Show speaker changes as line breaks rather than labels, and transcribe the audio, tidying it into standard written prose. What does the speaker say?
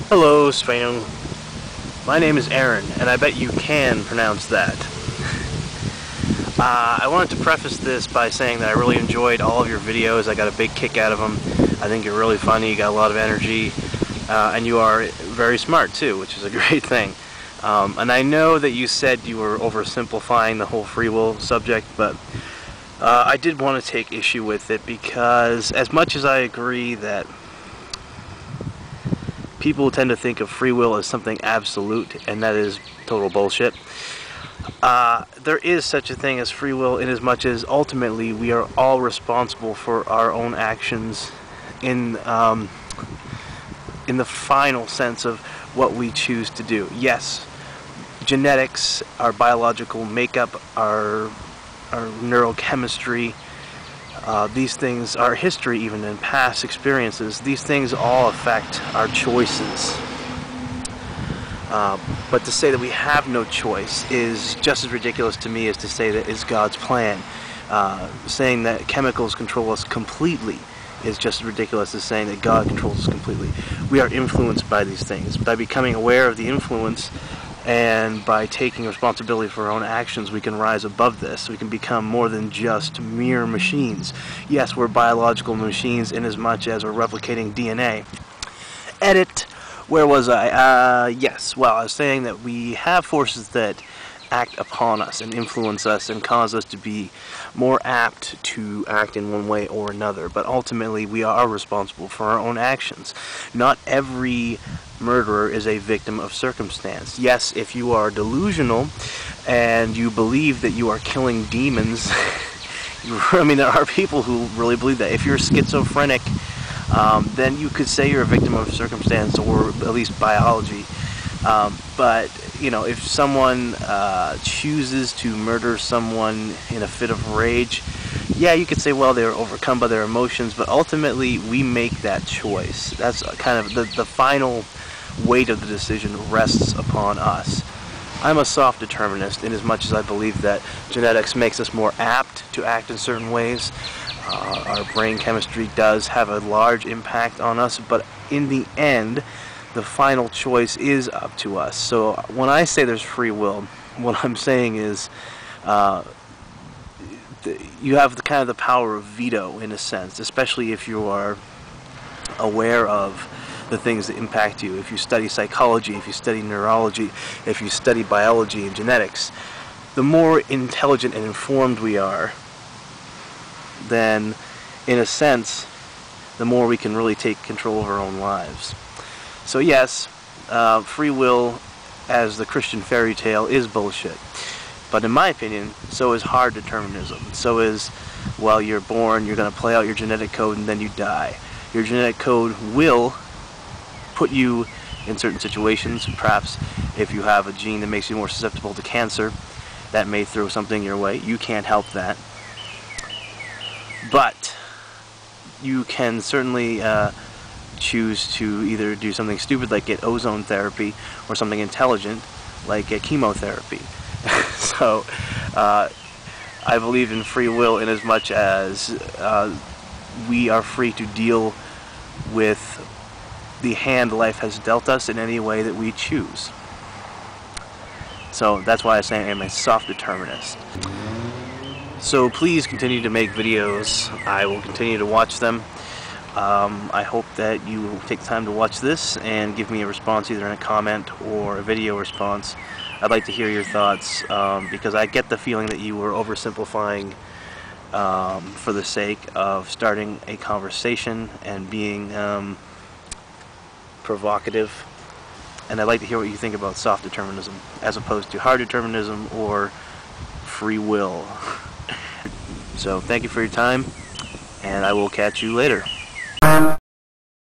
Hello, Spain. My name is Aaron, and I bet you can pronounce that. I wanted to preface this by saying that I really enjoyed all of your videos. I got a big kick out of them. I think you're really funny, you got a lot of energy, and you are very smart too, which is a great thing. And I know that you said you were oversimplifying the whole free will subject, but I did want to take issue with it because as much as I agree that people tend to think of free will as something absolute, and that is total bullshit. There is such a thing as free will in as much as ultimately we are all responsible for our own actions in the final sense of what we choose to do. Yes, genetics, our biological makeup, our neurochemistry, these things, our history even, and past experiences, these things all affect our choices. But to say that we have no choice is just as ridiculous to me as to say that it's God's plan. Saying that chemicals control us completely is just as ridiculous as saying that God controls us completely. We are influenced by these things. By becoming aware of the influence and by taking responsibility for our own actions, we can rise above this. We can become more than just mere machines. Yes, we're biological machines in as much as we're replicating DNA. Edit. Where was I? Yes, well, I was saying that we have forces that act upon us and influence us and cause us to be more apt to act in one way or another, but ultimately we are responsible for our own actions. Not every murderer is a victim of circumstance. Yes, if you are delusional and you believe that you are killing demons, I mean, there are people who really believe that. If you're schizophrenic, then you could say you're a victim of circumstance or at least biology. But, you know, if someone chooses to murder someone in a fit of rage, yeah, you could say, well, they're overcome by their emotions, but ultimately we make that choice. That's kind of the final weight of the decision rests upon us. I'm a soft determinist in as much as I believe that genetics makes us more apt to act in certain ways. Our brain chemistry does have a large impact on us, but in the end, the final choice is up to us. So when I say there's free will, what I'm saying is you have kind of the power of veto in a sense, especially if you are aware of the things that impact you. If you study psychology, if you study neurology, if you study biology and genetics, the more intelligent and informed we are, then in a sense the more we can really take control of our own lives. So yes, free will as the Christian fairy tale is bullshit, but in my opinion so is hard determinism. So is, well, you're born, you're going to play out your genetic code, and then you die. Your genetic code will put you in certain situations. Perhaps if you have a gene that makes you more susceptible to cancer, that may throw something your way. You can't help that. But you can certainly choose to either do something stupid like get ozone therapy or something intelligent like get chemotherapy. So I believe in free will in as much as we are free to deal with the hand life has dealt us in any way that we choose. So that's why I say I'm a soft determinist. So please continue to make videos. I will continue to watch them. I hope that you will take the time to watch this and give me a response, either in a comment or a video response. I'd like to hear your thoughts because I get the feeling that you were oversimplifying for the sake of starting a conversation and being provocative. And I'd like to hear what you think about soft determinism as opposed to hard determinism or free will. So thank you for your time, and I will catch you later.